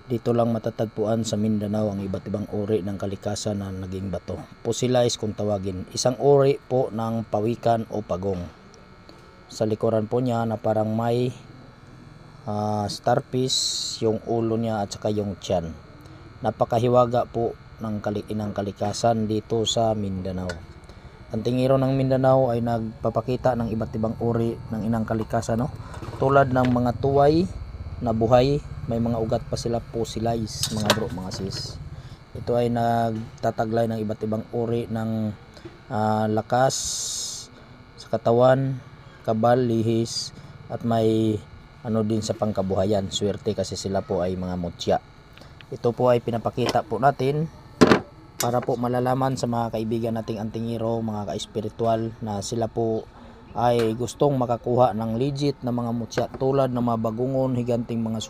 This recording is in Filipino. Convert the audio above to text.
Dito lang matatagpuan sa Mindanao ang iba't ibang uri ng kalikasan na naging bato. Fossilized kung tawagin. Isang uri po ng pawikan o pagong. Sa likuran po niya na parang may starfish yung ulo niya at saka yung tiyan. Napakahiwaga po ng inang kalikasan dito sa Mindanao. Ang tingiro ng Mindanao ay nagpapakita ng iba't ibang uri ng inang kalikasan, no? Tulad ng mga tuway na buhay, may mga ugat pa sila, fossilized mga bro, mga sis. Ito ay nagtataglay ng iba't ibang uri ng lakas sa katawan, kabal, lihis, at may din sa pangkabuhayan, swerte kasi sila po ay mga mutya. Ito po ay pinapakita po natin para po malalaman sa mga kaibigan nating antingiro, mga ka-espiritual, na sila po ay gustong makakuha ng legit na mga mutya tulad ng mga bagungon, higanting mga